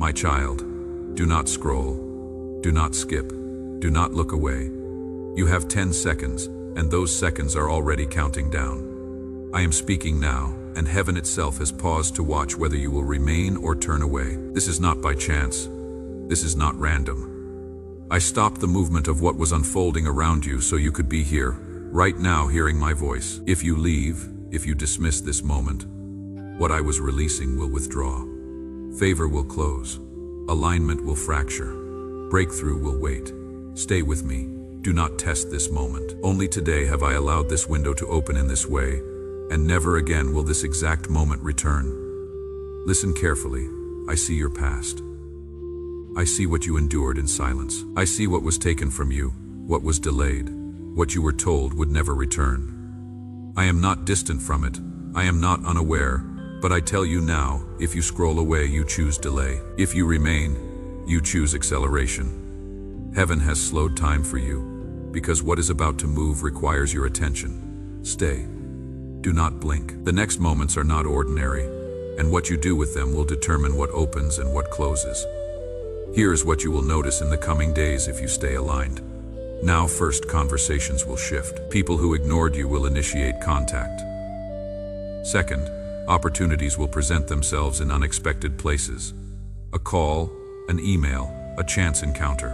My child, do not scroll, do not skip, do not look away. You have 10 seconds, and those seconds are already counting down. I am speaking now, and heaven itself has paused to watch whether you will remain or turn away. This is not by chance. This is not random. I stopped the movement of what was unfolding around you so you could be here, right now, hearing my voice. If you leave, if you dismiss this moment, what I was releasing will withdraw. Favor will close. Alignment will fracture. Breakthrough will wait. Stay with me. Do not test this moment. Only today have I allowed this window to open in this way, and never again will this exact moment return. Listen carefully. I see your past. I see what you endured in silence. I see what was taken from you, what was delayed, what you were told would never return. I am not distant from it. I am not unaware, but I tell you now, if you scroll away, you choose delay. If you remain, you choose acceleration. Heaven has slowed time for you, because what is about to move requires your attention. Stay. Do not blink. The next moments are not ordinary, and what you do with them will determine what opens and what closes. Here is what you will notice in the coming days if you stay aligned. Now, first, conversations will shift. People who ignored you will initiate contact. Second, opportunities will present themselves in unexpected places. A call, an email, a chance encounter.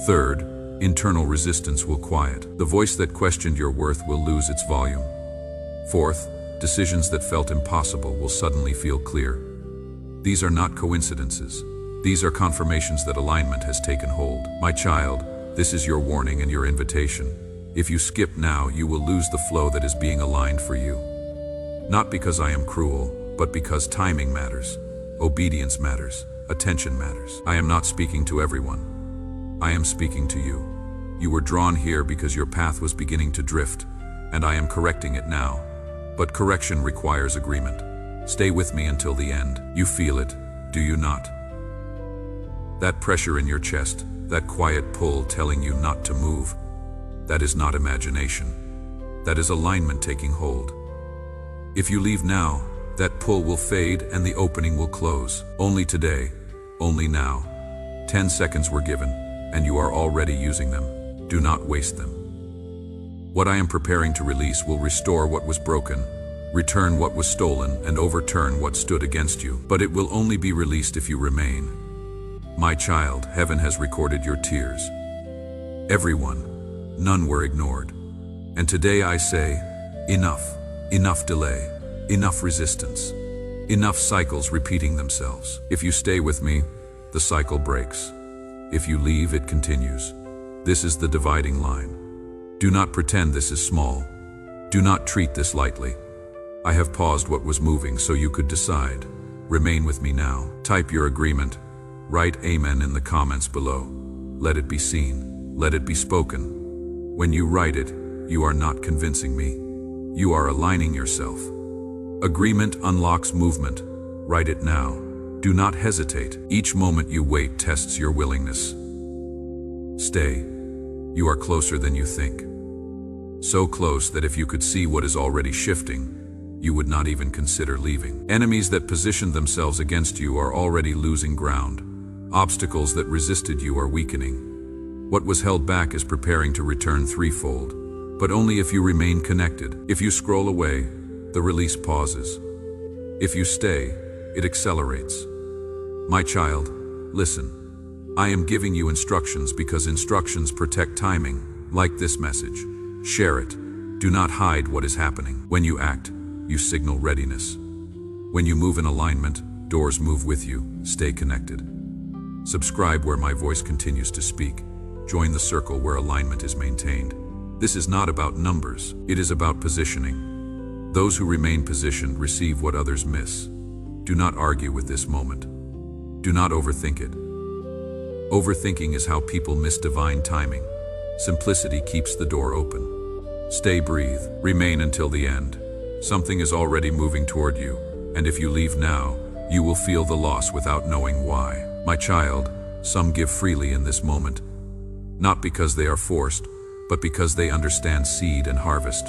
Third, internal resistance will quiet. The voice that questioned your worth will lose its volume. Fourth, decisions that felt impossible will suddenly feel clear. These are not coincidences. These are confirmations that alignment has taken hold. My child, this is your warning and your invitation. If you skip now, you will lose the flow that is being aligned for you. Not because I am cruel, but because timing matters, obedience matters, attention matters. I am not speaking to everyone. I am speaking to you. You were drawn here because your path was beginning to drift, and I am correcting it now. But correction requires agreement. Stay with me until the end. You feel it, do you not? That pressure in your chest, that quiet pull telling you not to move, that is not imagination. That is alignment taking hold. If you leave now, that pull will fade and the opening will close. Only today, only now. 10 seconds were given, and you are already using them. Do not waste them. What I am preparing to release will restore what was broken, return what was stolen, and overturn what stood against you. But it will only be released if you remain. My child, heaven has recorded your tears. Everyone, none were ignored. And today I say, enough. Enough delay. Enough resistance. Enough cycles repeating themselves. If you stay with me, the cycle breaks. If you leave, it continues. This is the dividing line. Do not pretend this is small. Do not treat this lightly. I have paused what was moving so you could decide. Remain with me now. Type your agreement. Write Amen in the comments below. Let it be seen. Let it be spoken. When you write it, you are not convincing me. You are aligning yourself. Agreement unlocks movement. Write it now. Do not hesitate. Each moment you wait tests your willingness. Stay. You are closer than you think. So close that if you could see what is already shifting, you would not even consider leaving. Enemies that positioned themselves against you are already losing ground. Obstacles that resisted you are weakening. What was held back is preparing to return threefold, but only if you remain connected. If you scroll away, the release pauses. If you stay, it accelerates. My child, listen. I am giving you instructions because instructions protect timing, like this message. Share it. Do not hide what is happening. When you act, you signal readiness. When you move in alignment, doors move with you. Stay connected. Subscribe where my voice continues to speak. Join the circle where alignment is maintained. This is not about numbers. It is about positioning. Those who remain positioned receive what others miss. Do not argue with this moment. Do not overthink it. Overthinking is how people miss divine timing. Simplicity keeps the door open. Stay, breathe, remain until the end. Something is already moving toward you, and if you leave now, you will feel the loss without knowing why. My child, some give freely in this moment, not because they are forced, but because they understand seed and harvest.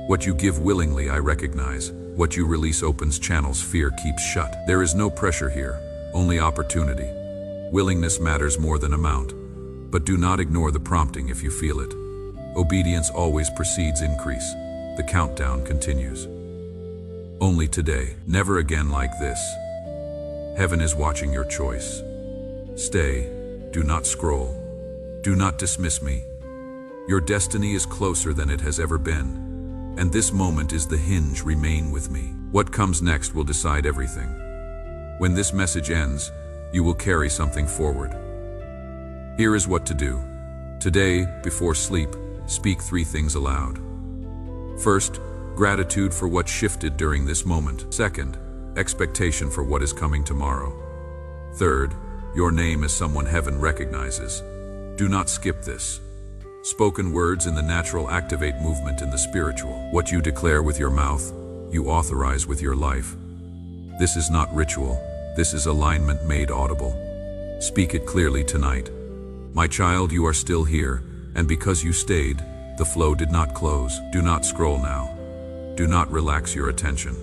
What you give willingly, I recognize. What you release opens channels fear keeps shut. There is no pressure here, only opportunity. Willingness matters more than amount. But do not ignore the prompting if you feel it. Obedience always precedes increase. The countdown continues. Only today, never again like this. Heaven is watching your choice. Stay, do not scroll. Do not dismiss me. Your destiny is closer than it has ever been. And this moment is the hinge. Remain with me. What comes next will decide everything. When this message ends, you will carry something forward. Here is what to do. Today, before sleep, speak 3 things aloud. First, gratitude for what shifted during this moment. Second, expectation for what is coming tomorrow. Third, your name as someone heaven recognizes. Do not skip this. Spoken words in the natural activate movement in the spiritual. What you declare with your mouth, you authorize with your life. This is not ritual. This is alignment made audible. Speak it clearly tonight. My child, you are still here, and because you stayed, the flow did not close. Do not scroll now. Do not relax your attention.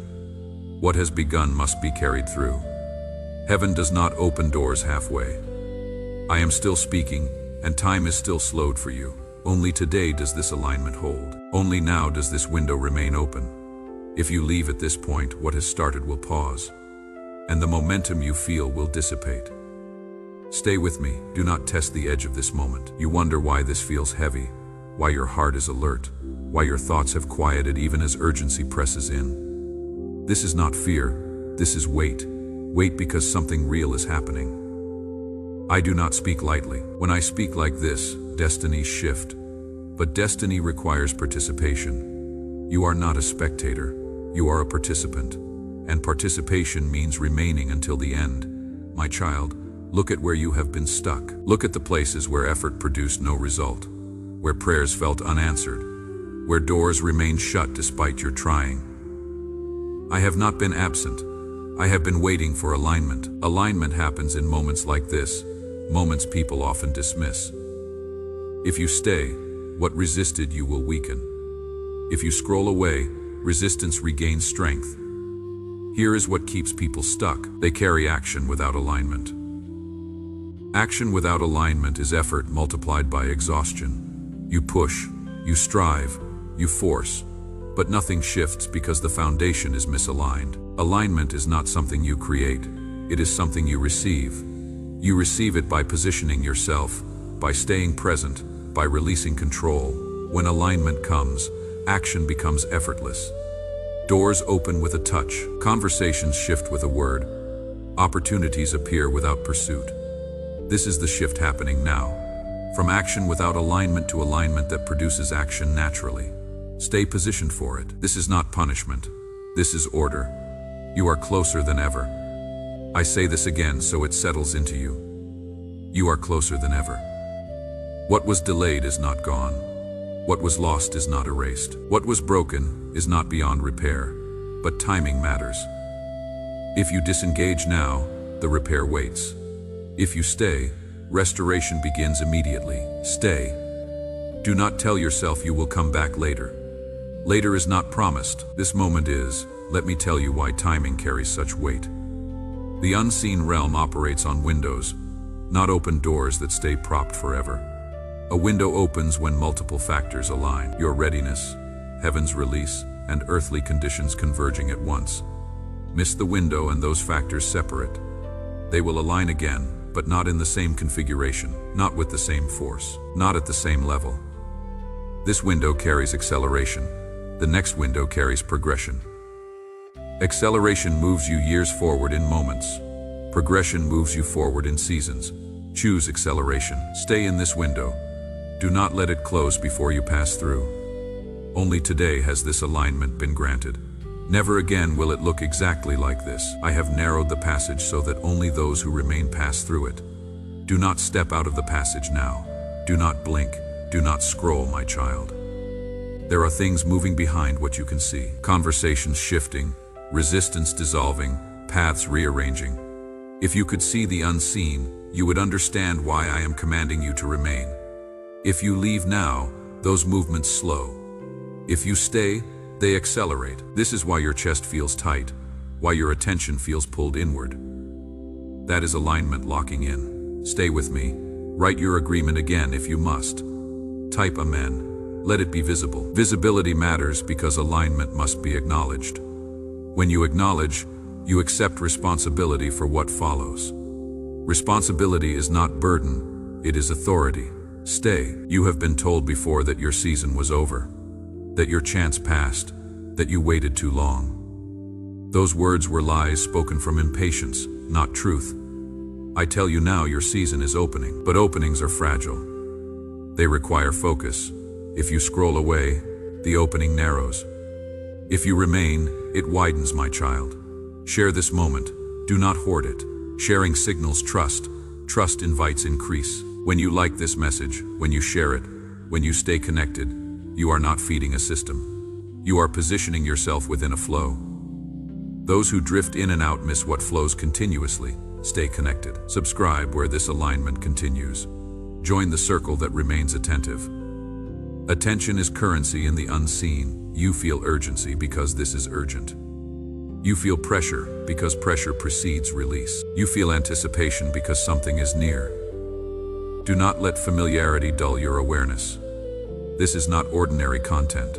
What has begun must be carried through. Heaven does not open doors halfway. I am still speaking, and time is still slowed for you. Only today does this alignment hold. Only now does this window remain open. If you leave at this point, what has started will pause, and the momentum you feel will dissipate. Stay with me. Do not test the edge of this moment. You wonder why this feels heavy, why your heart is alert, why your thoughts have quieted even as urgency presses in. This is not fear. This is weight. Weight because something real is happening. I do not speak lightly. When I speak like this, destinies shift. But destiny requires participation. You are not a spectator. You are a participant. And participation means remaining until the end. My child, look at where you have been stuck. Look at the places where effort produced no result, where prayers felt unanswered, where doors remained shut despite your trying. I have not been absent. I have been waiting for alignment. Alignment happens in moments like this, moments people often dismiss. If you stay, what resisted you will weaken. If you scroll away, resistance regains strength. Here is what keeps people stuck. They carry action without alignment. Action without alignment is effort multiplied by exhaustion. You push, you strive, you force, but nothing shifts because the foundation is misaligned. Alignment is not something you create. It is something you receive. You receive it by positioning yourself, by staying present, by releasing control. When alignment comes, action becomes effortless. Doors open with a touch. Conversations shift with a word. Opportunities appear without pursuit. This is the shift happening now. From action without alignment to alignment that produces action naturally. Stay positioned for it. This is not punishment. This is order. You are closer than ever. I say this again so it settles into you. You are closer than ever. What was delayed is not gone. What was lost is not erased. What was broken is not beyond repair, but timing matters. If you disengage now, the repair waits. If you stay, restoration begins immediately. Stay. Do not tell yourself you will come back later. Later is not promised. This moment is. Let me tell you why timing carries such weight. The unseen realm operates on windows, not open doors that stay propped forever. A window opens when multiple factors align. Your readiness, heaven's release, and earthly conditions converging at once. Miss the window and those factors separate. They will align again, but not in the same configuration, not with the same force, not at the same level. This window carries acceleration. The next window carries progression. Acceleration moves you years forward in moments. Progression moves you forward in seasons. Choose acceleration. Stay in this window. Do not let it close before you pass through. Only today has this alignment been granted. Never again will it look exactly like this. I have narrowed the passage so that only those who remain pass through it. Do not step out of the passage now. Do not blink. Do not scroll, my child. There are things moving behind what you can see. Conversations shifting, resistance dissolving, paths rearranging. If you could see the unseen, you would understand why I am commanding you to remain. If you leave now, those movements slow. If you stay, they accelerate. This is why your chest feels tight, why your attention feels pulled inward. That is alignment locking in. Stay with me. Write your agreement again if you must. Type Amen. Let it be visible. Visibility matters because alignment must be acknowledged. When you acknowledge, you accept responsibility for what follows. Responsibility is not burden, it is authority. Stay. You have been told before that your season was over, that your chance passed, that you waited too long. Those words were lies spoken from impatience, not truth. I tell you now, your season is opening, but openings are fragile. They require focus. If you scroll away, the opening narrows. If you remain, it widens, my child. Share this moment. Do not hoard it. Sharing signals trust. Trust invites increase. When you like this message, when you share it, when you stay connected, you are not feeding a system. You are positioning yourself within a flow. Those who drift in and out miss what flows continuously. Stay connected. Subscribe where this alignment continues. Join the circle that remains attentive. Attention is currency in the unseen. You feel urgency because this is urgent. You feel pressure because pressure precedes release. You feel anticipation because something is near. Do not let familiarity dull your awareness. This is not ordinary content.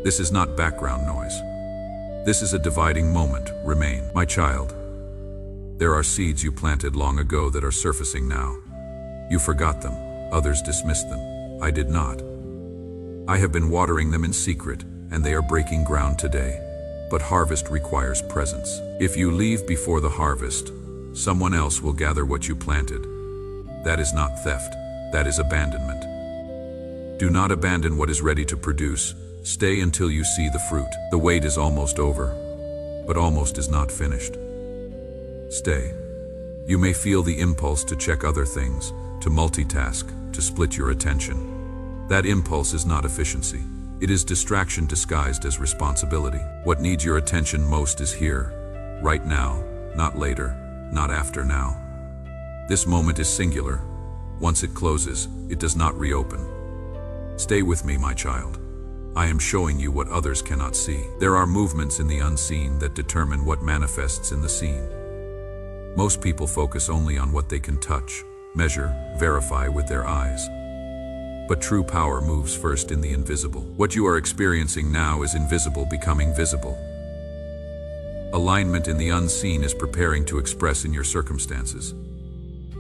This is not background noise. This is a dividing moment. Remain, my child. There are seeds you planted long ago that are surfacing now. You forgot them. Others dismissed them. I did not. I have been watering them in secret, and they are breaking ground today. But harvest requires presence. If you leave before the harvest, someone else will gather what you planted. That is not theft. That is abandonment. Do not abandon what is ready to produce. Stay until you see the fruit. The wait is almost over, but almost is not finished. Stay. You may feel the impulse to check other things, to multitask, to split your attention. That impulse is not efficiency. It is distraction disguised as responsibility. What needs your attention most is here, right now, not later, not after now. This moment is singular. Once it closes, it does not reopen. Stay with me, my child. I am showing you what others cannot see. There are movements in the unseen that determine what manifests in the seen. Most people focus only on what they can touch, measure, verify with their eyes. But true power moves first in the invisible. What you are experiencing now is invisible becoming visible. Alignment in the unseen is preparing to express in your circumstances.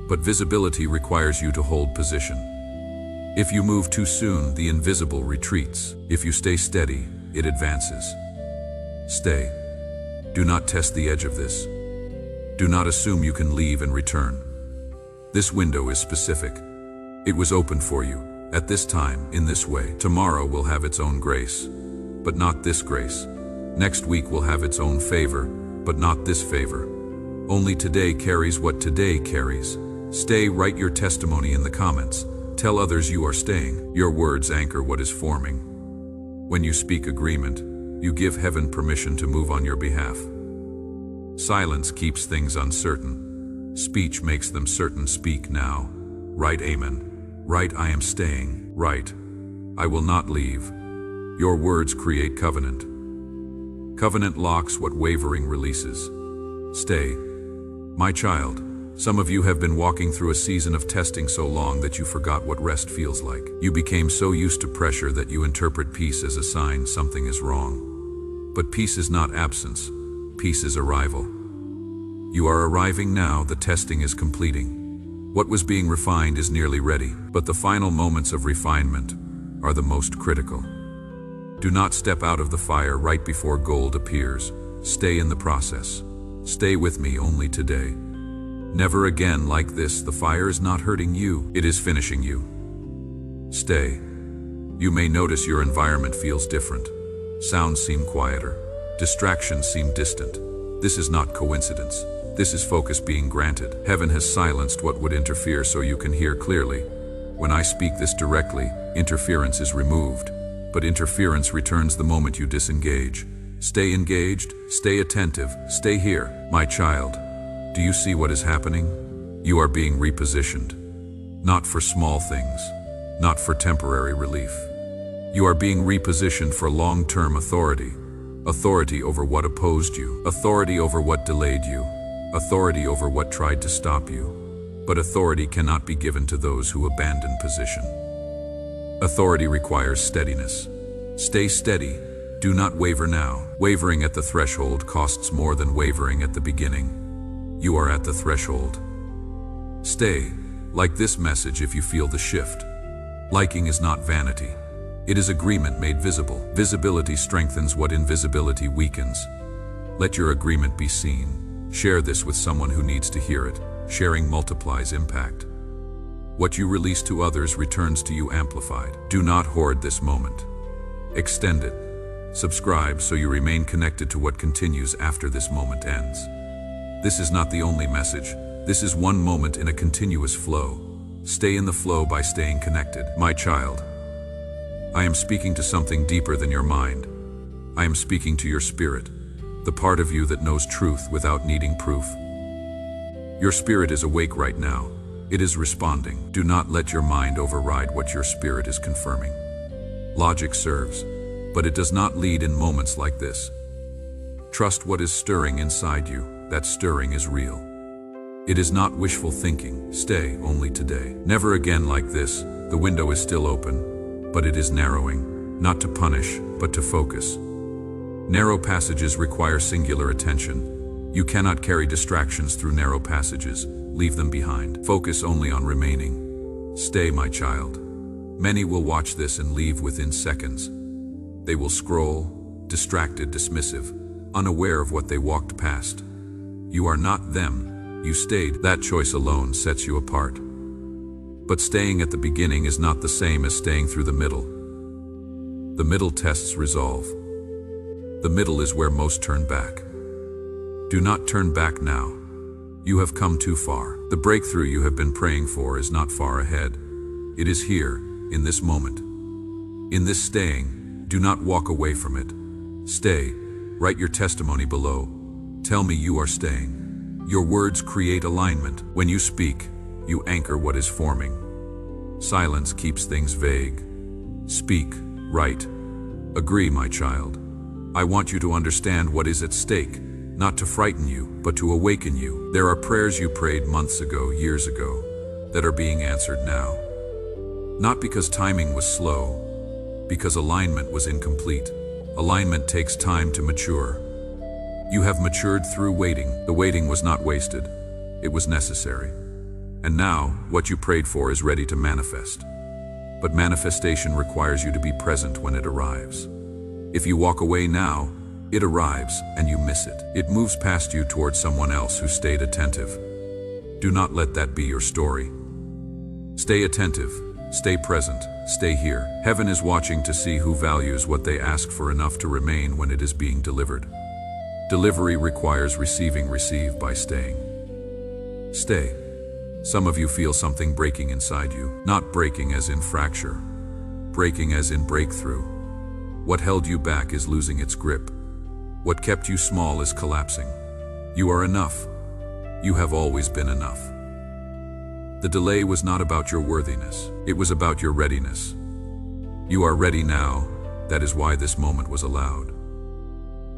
But visibility requires you to hold position. If you move too soon, the invisible retreats. If you stay steady, it advances. Stay. Do not test the edge of this. Do not assume you can leave and return. This window is specific. It was opened for you, at this time, in this way. Tomorrow will have its own grace, but not this grace. Next week will have its own favor, but not this favor. Only today carries what today carries. Stay. Write your testimony in the comments. Tell others you are staying. Your words anchor what is forming. When you speak agreement, you give heaven permission to move on your behalf. Silence keeps things uncertain. Speech makes them certain. Speak now. Write Amen. Write I am staying. Write I will not leave. Your words create covenant. Covenant locks what wavering releases. Stay. My child, some of you have been walking through a season of testing so long that you forgot what rest feels like. You became so used to pressure that you interpret peace as a sign something is wrong. But peace is not absence. Peace is arrival. You are arriving now. The testing is completing. What was being refined is nearly ready, but the final moments of refinement are the most critical. Do not step out of the fire right before gold appears. Stay in the process. Stay with me only today. Never again like this. The fire is not hurting you, it is finishing you. Stay. You may notice your environment feels different. Sounds seem quieter. Distractions seem distant. This is not coincidence. This is focus being granted. Heaven has silenced what would interfere so you can hear clearly. When I speak this directly, interference is removed, but interference returns the moment you disengage. Stay engaged, stay attentive, stay here. My child, do you see what is happening? You are being repositioned. Not for small things, not for temporary relief. You are being repositioned for long-term authority. Authority over what opposed you, authority over what delayed you, authority over what tried to stop you. But authority cannot be given to those who abandon position. Authority requires steadiness. Stay steady. Do not waver now. Wavering at the threshold costs more than wavering at the beginning. You are at the threshold. Stay. Like this message if you feel the shift. Liking is not vanity. It is agreement made visible. Visibility strengthens what invisibility weakens. Let your agreement be seen. Share this with someone who needs to hear it. Sharing multiplies impact. What you release to others returns to you amplified. Do not hoard this moment. Extend it. Subscribe so you remain connected to what continues after this moment ends. This is not the only message. This is one moment in a continuous flow. Stay in the flow by staying connected. My child, I am speaking to something deeper than your mind. I am speaking to your spirit, the part of you that knows truth without needing proof. Your spirit is awake right now. It is responding. Do not let your mind override what your spirit is confirming. Logic serves, but it does not lead in moments like this. Trust what is stirring inside you. That stirring is real. It is not wishful thinking. Stay only today. Never again like this. The window is still open, but it is narrowing, not to punish, but to focus. Narrow passages require singular attention. You cannot carry distractions through narrow passages. Leave them behind. Focus only on remaining. Stay, my child. Many will watch this and leave within seconds. They will scroll, distracted, dismissive, unaware of what they walked past. You are not them. You stayed. That choice alone sets you apart. But staying at the beginning is not the same as staying through the middle. The middle tests resolve. The middle is where most turn back. Do not turn back now. You have come too far. The breakthrough you have been praying for is not far ahead. It is here, in this moment. In this staying, do not walk away from it. Stay. Write your testimony below. Tell me you are staying. Your words create alignment. When you speak, you anchor what is forming. Silence keeps things vague. Speak, write. Agree, my child. I want you to understand what is at stake, not to frighten you, but to awaken you. There are prayers you prayed months ago, years ago, that are being answered now. Not because timing was slow, because alignment was incomplete. Alignment takes time to mature. You have matured through waiting. The waiting was not wasted. It was necessary. And now, what you prayed for is ready to manifest. But manifestation requires you to be present when it arrives. If you walk away now, it arrives and you miss it. It moves past you towards someone else who stayed attentive. Do not let that be your story. Stay attentive, stay present, stay here. Heaven is watching to see who values what they ask for enough to remain when it is being delivered. Delivery requires receiving. Receive by staying. Stay. Some of you feel something breaking inside you. Not breaking as in fracture. Breaking as in breakthrough. What held you back is losing its grip. What kept you small is collapsing. You are enough. You have always been enough. The delay was not about your worthiness. It was about your readiness. You are ready now. That is why this moment was allowed.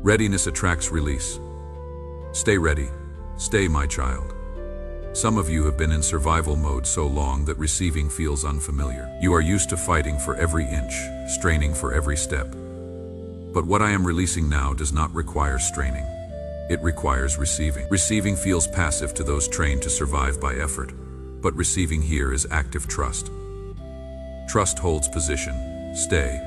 Readiness attracts release. Stay ready. Stay, my child. Some of you have been in survival mode so long that receiving feels unfamiliar. You are used to fighting for every inch, straining for every step. But what I am releasing now does not require straining. It requires receiving. Receiving feels passive to those trained to survive by effort, but receiving here is active trust. Trust holds position. Stay.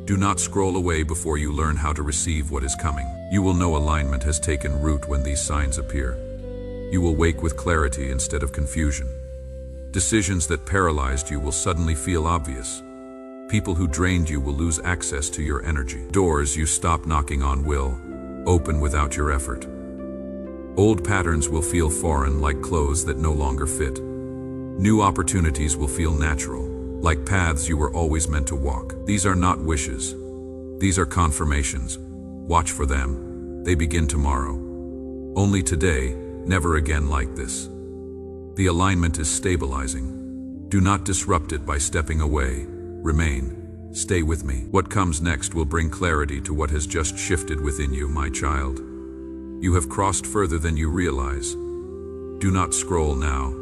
Do not scroll away before you learn how to receive what is coming. You will know alignment has taken root when these signs appear. You will wake with clarity instead of confusion. Decisions that paralyzed you will suddenly feel obvious. People who drained you will lose access to your energy. Doors you stopped knocking on will open without your effort. Old patterns will feel foreign, like clothes that no longer fit. New opportunities will feel natural, like paths you were always meant to walk. These are not wishes. These are confirmations. Watch for them. They begin tomorrow. Only today, never again like this. The alignment is stabilizing. Do not disrupt it by stepping away. Remain. Stay with me. What comes next will bring clarity to what has just shifted within you, my child. You have crossed further than you realize. Do not scroll now.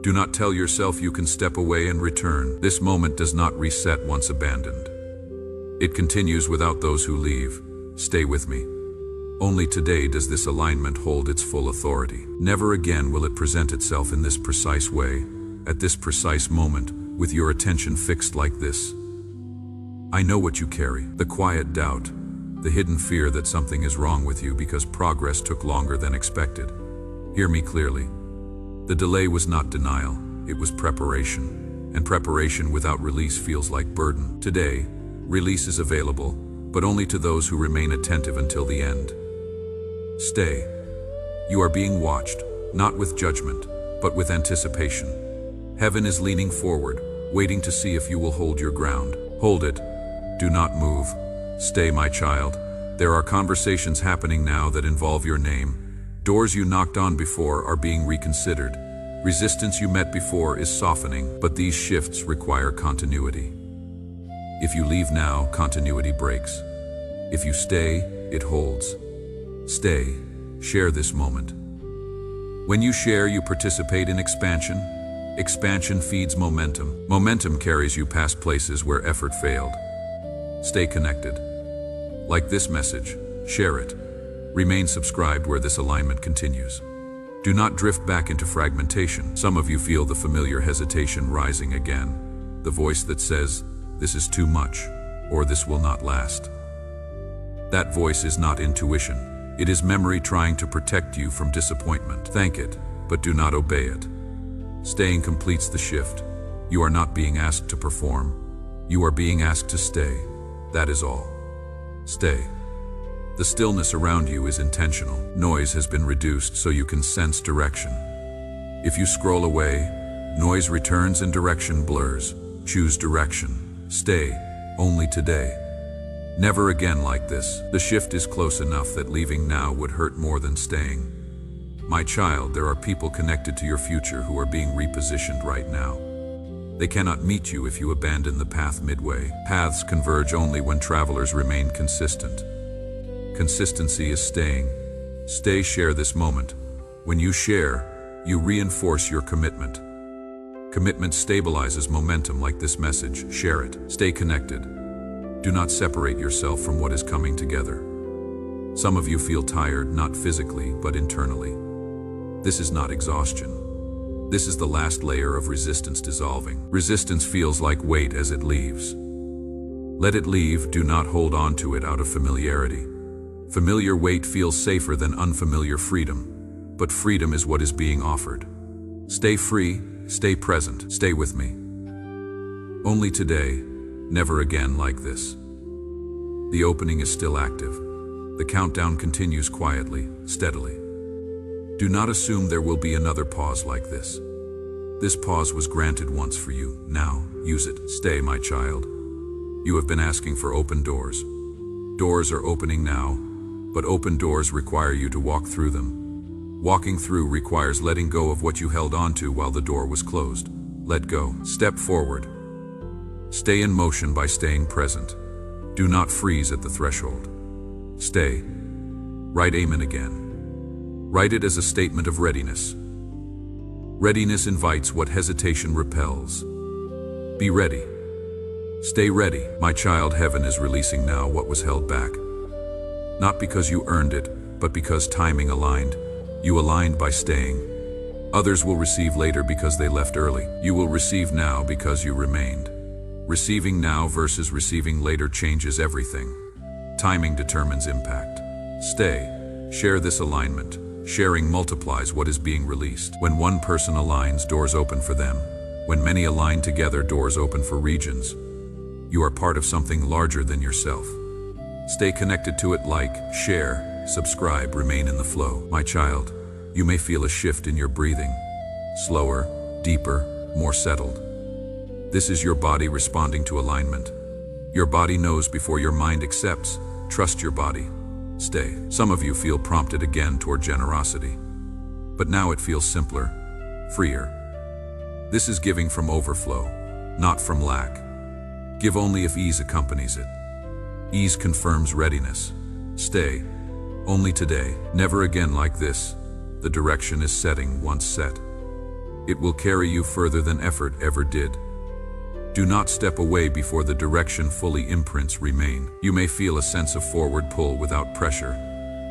Do not tell yourself you can step away and return. This moment does not reset once abandoned. It continues without those who leave. Stay with me. Only today does this alignment hold its full authority. Never again will it present itself in this precise way, at this precise moment, with your attention fixed like this. I know what you carry, the quiet doubt, the hidden fear that something is wrong with you because progress took longer than expected. Hear me clearly. The delay was not denial, it was preparation. And preparation without release feels like burden. Today, release is available, but only to those who remain attentive until the end. Stay. You are being watched, not with judgment, but with anticipation. Heaven is leaning forward, waiting to see if you will hold your ground. Hold it. Do not move. Stay, my child. There are conversations happening now that involve your name. Doors you knocked on before are being reconsidered. Resistance you met before is softening, but these shifts require continuity. If you leave now, continuity breaks. If you stay, it holds. Stay. Share this moment. When you share, you participate in expansion. Expansion feeds momentum. Momentum carries you past places where effort failed. Stay connected. Like this message, share it. Remain subscribed where this alignment continues. Do not drift back into fragmentation. Some of you feel the familiar hesitation rising again. The voice that says, "This is too much," or "This will not last." That voice is not intuition. It is memory trying to protect you from disappointment. Thank it, but do not obey it. Staying completes the shift. You are not being asked to perform. You are being asked to stay. That is all. Stay. The stillness around you is intentional. Noise has been reduced so you can sense direction. If you scroll away, noise returns and direction blurs. Choose direction. Stay. Only today. Never again like this. The shift is close enough that leaving now would hurt more than staying. My child, there are people connected to your future who are being repositioned right now. They cannot meet you if you abandon the path midway. Paths converge only when travelers remain consistent. Consistency is staying. Stay, share this moment. When you share, you reinforce your commitment. Commitment stabilizes momentum like this message. Share it. Stay connected. Do not separate yourself from what is coming together. Some of you feel tired, not physically, but internally. This is not exhaustion. This is the last layer of resistance dissolving. Resistance feels like weight as it leaves. Let it leave, do not hold on to it out of familiarity. Familiar weight feels safer than unfamiliar freedom, but freedom is what is being offered. Stay free, stay present, stay with me. Only today, never again like this. The opening is still active. The countdown continues quietly, steadily. Do not assume there will be another pause like this. This pause was granted once for you. Now, use it. Stay, my child. You have been asking for open doors. Doors are opening now, but open doors require you to walk through them. Walking through requires letting go of what you held onto while the door was closed. Let go. Step forward. Stay in motion by staying present. Do not freeze at the threshold. Stay. Write Amen again. Write it as a statement of readiness. Readiness invites what hesitation repels. Be ready. Stay ready. My child, heaven is releasing now what was held back. Not because you earned it, but because timing aligned. You aligned by staying. Others will receive later because they left early. You will receive now because you remained. Receiving now versus receiving later changes everything. Timing determines impact. Stay. Share this alignment. Sharing multiplies what is being released. When one person aligns, doors open for them. When many align together, doors open for regions. You are part of something larger than yourself. Stay connected to it. Like, share, subscribe, remain in the flow. My child, you may feel a shift in your breathing. Slower, deeper, more settled. This is your body responding to alignment. Your body knows before your mind accepts. Trust your body. Stay. Some of you feel prompted again toward generosity. But now it feels simpler, freer. This is giving from overflow, not from lack. Give only if ease accompanies it. Ease confirms readiness. Stay. Only today, never again like this. The direction is setting once set. It will carry you further than effort ever did. Do not step away before the direction fully imprints remain. You may feel a sense of forward pull without pressure,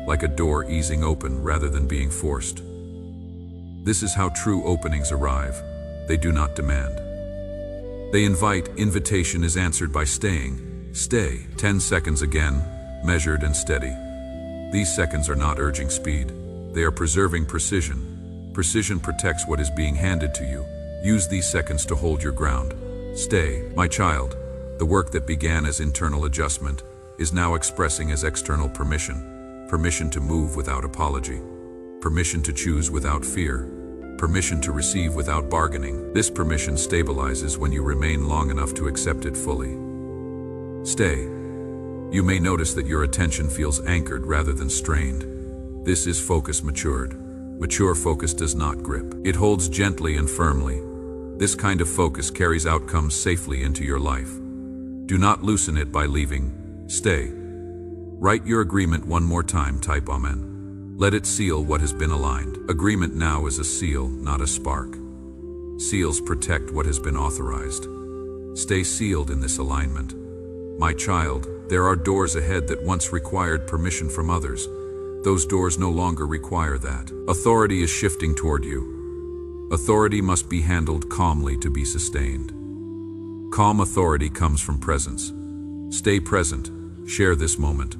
like a door easing open rather than being forced. This is how true openings arrive. They do not demand. They invite. Invitation is answered by staying. Stay. 10 seconds again, measured and steady. These seconds are not urging speed. They are preserving precision. Precision protects what is being handed to you. Use these seconds to hold your ground. Stay, my child. The work that began as internal adjustment is now expressing as external permission. Permission to move without apology. Permission to choose without fear. Permission to receive without bargaining. This permission stabilizes when you remain long enough to accept it fully. Stay. You may notice that your attention feels anchored rather than strained. This is focus matured. Mature focus does not grip. It holds gently and firmly. This kind of focus carries outcomes safely into your life. Do not loosen it by leaving. Stay. Write your agreement one more time. Type Amen. Let it seal what has been aligned. Agreement now is a seal, not a spark. Seals protect what has been authorized. Stay sealed in this alignment. My child, there are doors ahead that once required permission from others. Those doors no longer require that. Authority is shifting toward you. Authority must be handled calmly to be sustained. Calm authority comes from presence. Stay present. Share this moment.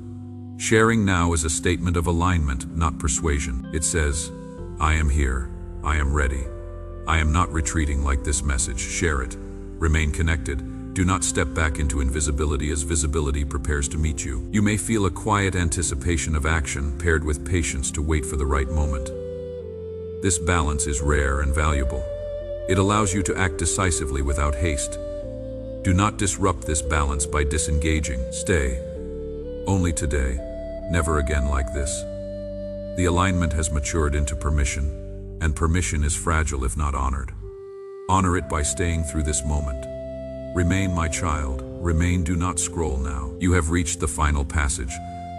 Sharing now is a statement of alignment, not persuasion. It says, I am here. I am ready. I am not retreating like this message. Share it. Remain connected. Do not step back into invisibility as visibility prepares to meet you. You may feel a quiet anticipation of action paired with patience to wait for the right moment. This balance is rare and valuable. It allows you to act decisively without haste. Do not disrupt this balance by disengaging. Stay. Only today, never again like this. The alignment has matured into permission, and permission is fragile if not honored. Honor it by staying through this moment. Remain, my child. Remain. Do not scroll now. You have reached the final passage,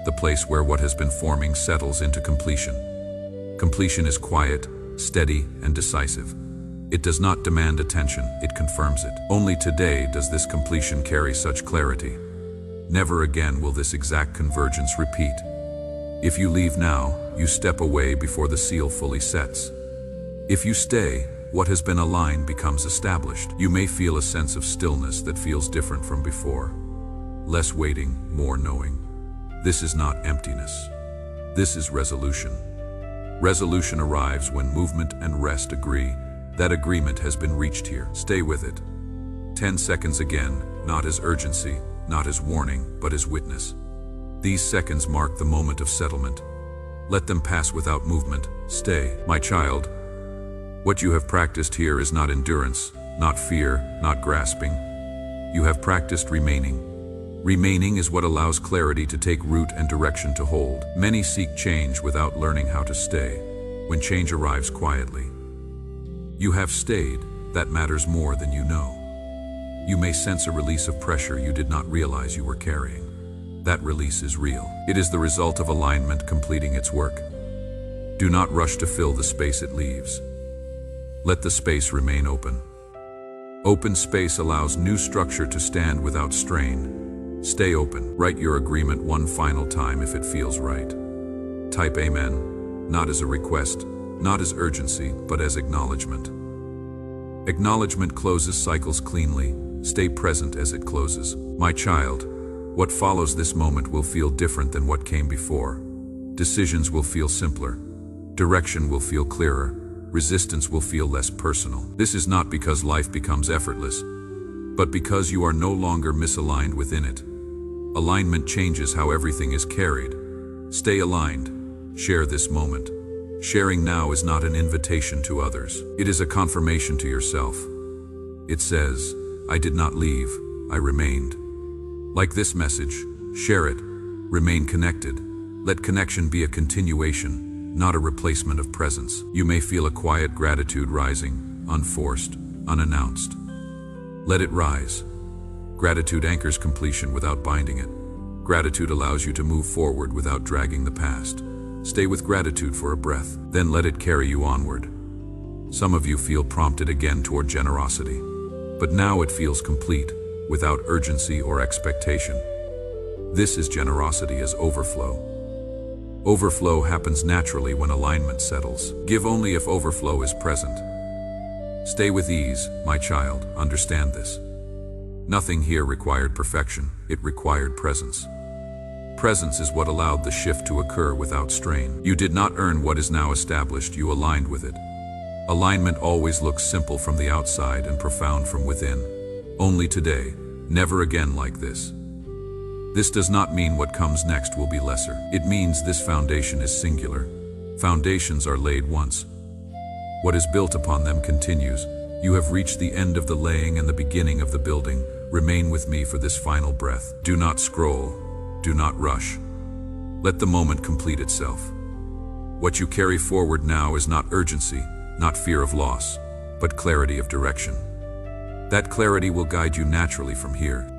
the place where what has been forming settles into completion. Completion is quiet, steady, and decisive. It does not demand attention, it confirms it. Only today does this completion carry such clarity. Never again will this exact convergence repeat. If you leave now, you step away before the seal fully sets. If you stay, what has been aligned becomes established. You may feel a sense of stillness that feels different from before. Less waiting, more knowing. This is not emptiness. This is resolution. Resolution arrives when movement and rest agree. That agreement has been reached here. Stay with it. 10 seconds again, not as urgency, not as warning, but as witness. These seconds mark the moment of settlement. Let them pass without movement. Stay, my child. What you have practiced here is not endurance, not fear, not grasping. You have practiced remaining. Remaining is what allows clarity to take root and direction to hold. Many seek change without learning how to stay, when change arrives quietly. You have stayed. That matters more than you know. You may sense a release of pressure you did not realize you were carrying. That release is real. It is the result of alignment completing its work. Do not rush to fill the space it leaves. Let the space remain open. Open space allows new structure to stand without strain. Stay open. Write your agreement one final time if it feels right. Type Amen, not as a request, not as urgency, but as acknowledgement. Acknowledgement closes cycles cleanly. Stay present as it closes. My child, what follows this moment will feel different than what came before. Decisions will feel simpler. Direction will feel clearer. Resistance will feel less personal. This is not because life becomes effortless, but because you are no longer misaligned within it. Alignment changes how everything is carried. Stay aligned. Share this moment. Sharing now is not an invitation to others. It is a confirmation to yourself. It says, I did not leave, I remained. Like this message, share it. Remain connected. Let connection be a continuation, not a replacement of presence. You may feel a quiet gratitude rising, unforced, unannounced. Let it rise. Gratitude anchors completion without binding it. Gratitude allows you to move forward without dragging the past. Stay with gratitude for a breath, then let it carry you onward. Some of you feel prompted again toward generosity, but now it feels complete, without urgency or expectation. This is generosity as overflow. Overflow happens naturally when alignment settles. Give only if overflow is present. Stay with ease, my child, understand this. Nothing here required perfection, it required presence. Presence is what allowed the shift to occur without strain. You did not earn what is now established, you aligned with it. Alignment always looks simple from the outside and profound from within. Only today, never again like this. This does not mean what comes next will be lesser. It means this foundation is singular. Foundations are laid once. What is built upon them continues. You have reached the end of the laying and the beginning of the building. Remain with me for this final breath. Do not scroll. Do not rush. Let the moment complete itself. What you carry forward now is not urgency, not fear of loss, but clarity of direction. That clarity will guide you naturally from here.